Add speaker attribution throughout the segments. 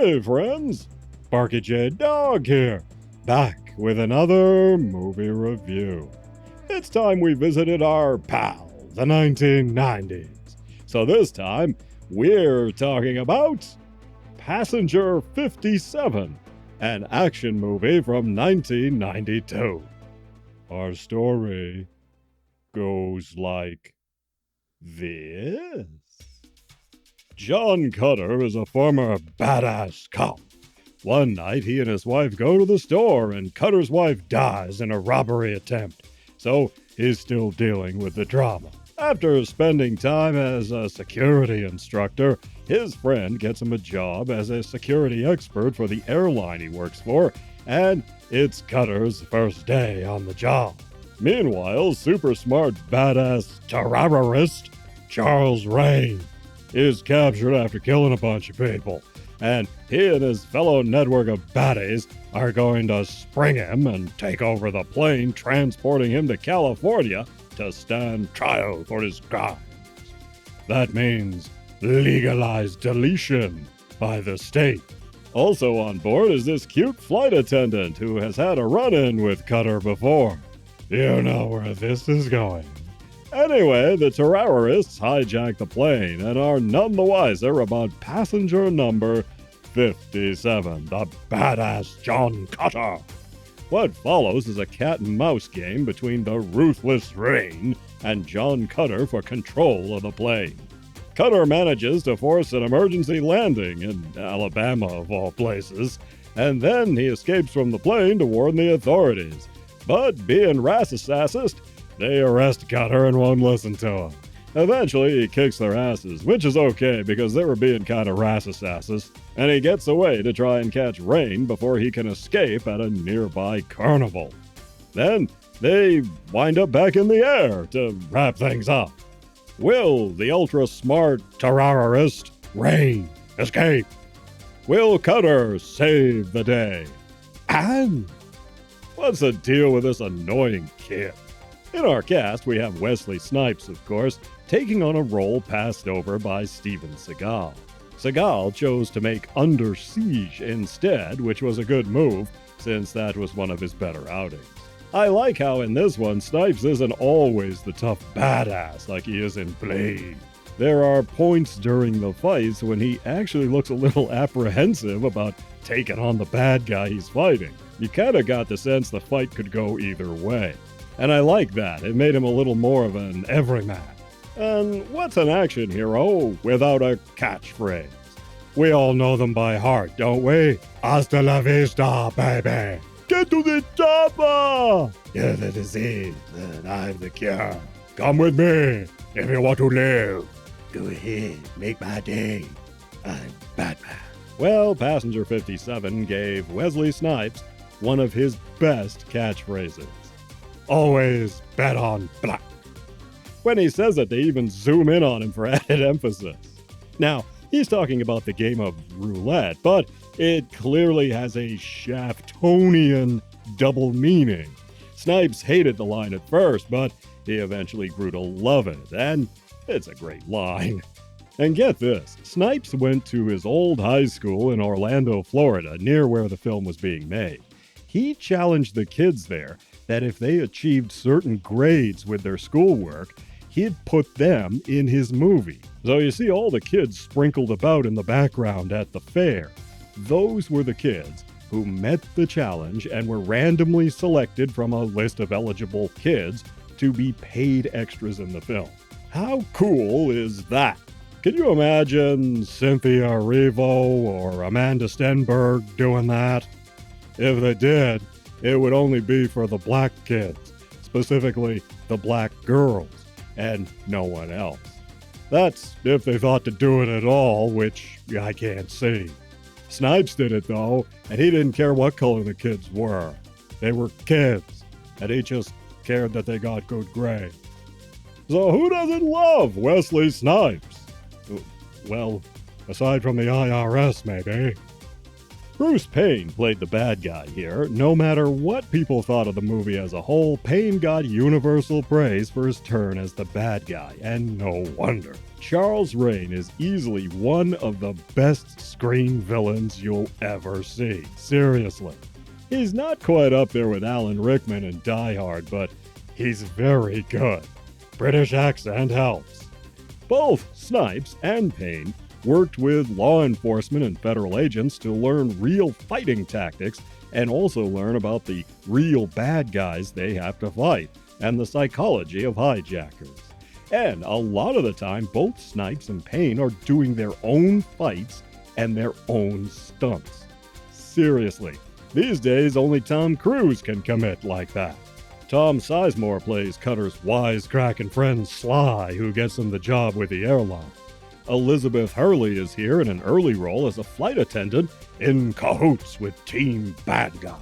Speaker 1: Hey friends, Barkey J Dog here, back with another movie review. It's time we visited our pal, the 1990s. So this time, we're talking about Passenger 57, an action movie from 1992. Our story goes like this. John Cutter is a former badass cop. One night, he and his wife go to the store, and Cutter's wife dies in a robbery attempt, so he's still dealing with the drama. After spending time as a security instructor, his friend gets him a job as a security expert for the airline he works for, and it's Cutter's first day on the job. Meanwhile, super smart badass terrorist Charles Rain is captured after killing a bunch of people, and he and his fellow network of baddies are going to spring him and take over the plane transporting him to California to stand trial for his crimes. That means legalized deletion by the state. Also on board is this cute flight attendant who has had a run-in with Cutter before. You know where this is going. Anyway, the terrorists hijack the plane and are none the wiser about passenger number 57, the badass John Cutter. What follows is a cat-and-mouse game between the ruthless Rain and John Cutter for control of the plane. Cutter manages to force an emergency landing in Alabama, of all places, and then he escapes from the plane to warn the authorities. But being racist, they arrest Cutter and won't listen to him. Eventually, he kicks their asses, which is okay because they were being kind of racist, and he gets away to try and catch Rain before he can escape at a nearby carnival. Then, they wind up back in the air to wrap things up. Will the ultra-smart terrorist Rain escape? Will Cutter save the day? And what's the deal with this annoying kid? In our cast, we have Wesley Snipes, of course, taking on a role passed over by Steven Seagal. Seagal chose to make Under Siege instead, which was a good move, since that was one of his better outings. I like how in this one, Snipes isn't always the tough badass like he is in Blade. There are points during the fights when he actually looks a little apprehensive about taking on the bad guy he's fighting. You kinda got the sense the fight could go either way. And I like that. It made him a little more of an everyman. And what's an action hero without a catchphrase? We all know them by heart, don't we? Hasta la vista, baby. Get to the chopper! You're the disease, and I'm the cure. Come with me if you want to live. Go ahead, make my day. I'm Batman. Well, Passenger 57 gave Wesley Snipes one of his best catchphrases. Always bet on black. When he says it, they even zoom in on him for added emphasis. Now, he's talking about the game of roulette, but it clearly has a Shaftonian double meaning. Snipes hated the line at first, but he eventually grew to love it, and it's a great line. And get this, Snipes went to his old high school in Orlando, Florida, near where the film was being made. He challenged the kids there that if they achieved certain grades with their schoolwork, he'd put them in his movie. So you see all the kids sprinkled about in the background at the fair. Those were the kids who met the challenge and were randomly selected from a list of eligible kids to be paid extras in the film. How cool is that? Can you imagine Cynthia Erivo or Amanda Stenberg doing that? If they did, it would only be for the black kids, specifically the black girls, and no one else. That's if they thought to do it at all, which I can't see. Snipes did it though, and he didn't care what color the kids were. They were kids, and he just cared that they got good grades. So who doesn't love Wesley Snipes? Well, aside from the IRS, maybe. Bruce Payne played the bad guy here. No matter what people thought of the movie as a whole, Payne got universal praise for his turn as the bad guy, and no wonder. Charles Rane is easily one of the best screen villains you'll ever see. Seriously. He's not quite up there with Alan Rickman in Die Hard, but he's very good. British accent helps. Both Snipes and Payne worked with law enforcement and federal agents to learn real fighting tactics and also learn about the real bad guys they have to fight and the psychology of hijackers. And a lot of the time, both Snipes and Payne are doing their own fights and their own stunts. Seriously, these days only Tom Cruise can commit like that. Tom Sizemore plays Cutter's wisecracking friend Sly, who gets him the job with the airline. Liz Hurley is here in an early role as a flight attendant in cahoots with Team Bad Guy.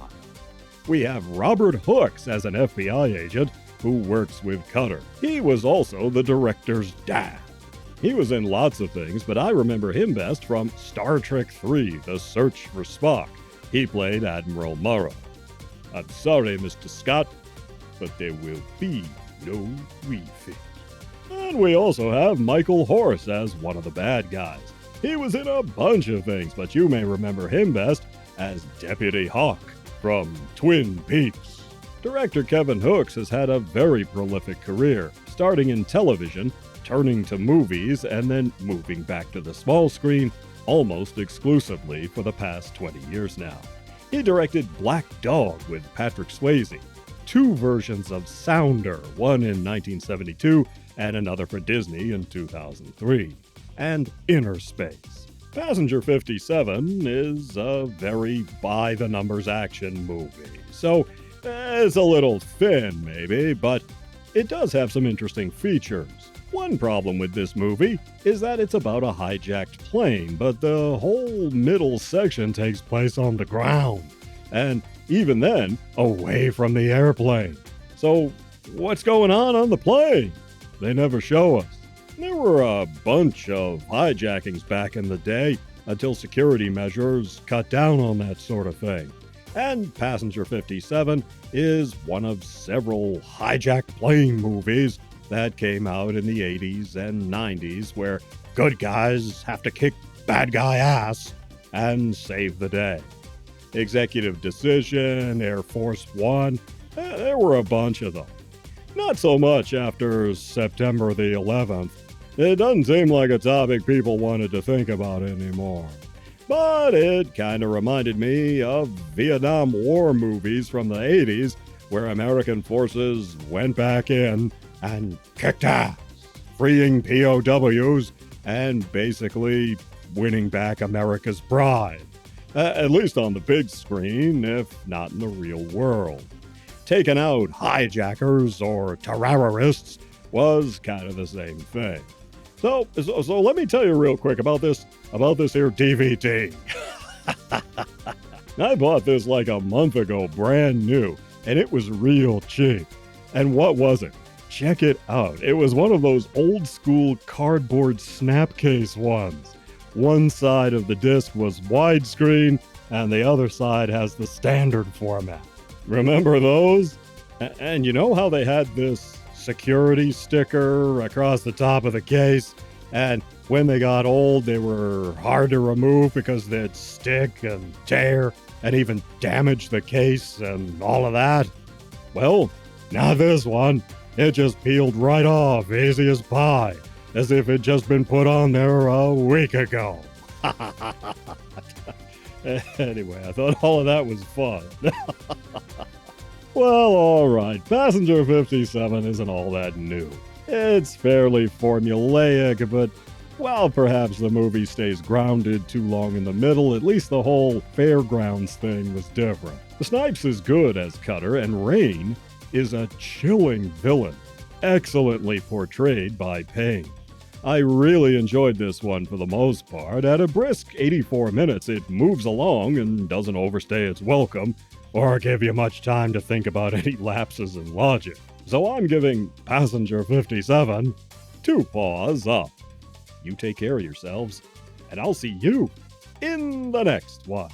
Speaker 1: We have Robert Hooks as an FBI agent who works with Cutter. He was also the director's dad. He was in lots of things, but I remember him best from Star Trek III, The Search for Spock. He played Admiral Morrow. I'm sorry, Mr. Scott, but there will be no refit. And we also have Michael Horse as one of the bad guys. He was in a bunch of things, but you may remember him best as Deputy Hawk from Twin Peaks. Director Kevin Hooks has had a very prolific career, starting in television, turning to movies, and then moving back to the small screen almost exclusively for the past 20 years now. He directed Black Dog with Patrick Swayze, 2 versions of Sounder, one in 1972 and another for Disney in 2003, and Inner Space. Passenger 57 is a very by-the-numbers action movie, so it's a little thin maybe, but it does have some interesting features. One problem with this movie is that it's about a hijacked plane, but the whole middle section takes place on the ground, and even then, away from the airplane. So, what's going on the plane? They never show us. There were a bunch of hijackings back in the day until security measures cut down on that sort of thing. And Passenger 57 is one of several hijacked plane movies that came out in the 80s and 90s where good guys have to kick bad guy ass and save the day. Executive Decision, Air Force One, there were a bunch of them. Not so much after September the 11th. It doesn't seem like a topic people wanted to think about anymore. But it kind of reminded me of Vietnam War movies from the 80s where American forces went back in and kicked ass, freeing POWs and basically winning back America's pride. At least on the big screen, if not in the real world. Taking out hijackers or terrorists was kind of the same thing. So let me tell you real quick about this here DVD. I bought this like a month ago, brand new, and it was real cheap. And what was it? Check it out. It was one of those old school cardboard snapcase ones. One side of the disc was widescreen, and the other side has the standard format. Remember those? And you know how they had this security sticker across the top of the case? And when they got old, they were hard to remove because they'd stick and tear and even damage the case and all of that? Well, not this one. It just peeled right off, easy as pie, as if it'd just been put on there a week ago. Anyway, I thought all of that was fun. Well, alright, Passenger 57 isn't all that new. It's fairly formulaic, but while perhaps the movie stays grounded too long in the middle, at least the whole fairgrounds thing was different. Snipes is good as Cutter, and Rane is a chilling villain, excellently portrayed by Payne. I really enjoyed this one for the most part. At a brisk 84 minutes, it moves along and doesn't overstay its welcome or give you much time to think about any lapses in logic. So I'm giving Passenger 57 2 paws up. You take care of yourselves, and I'll see you in the next one.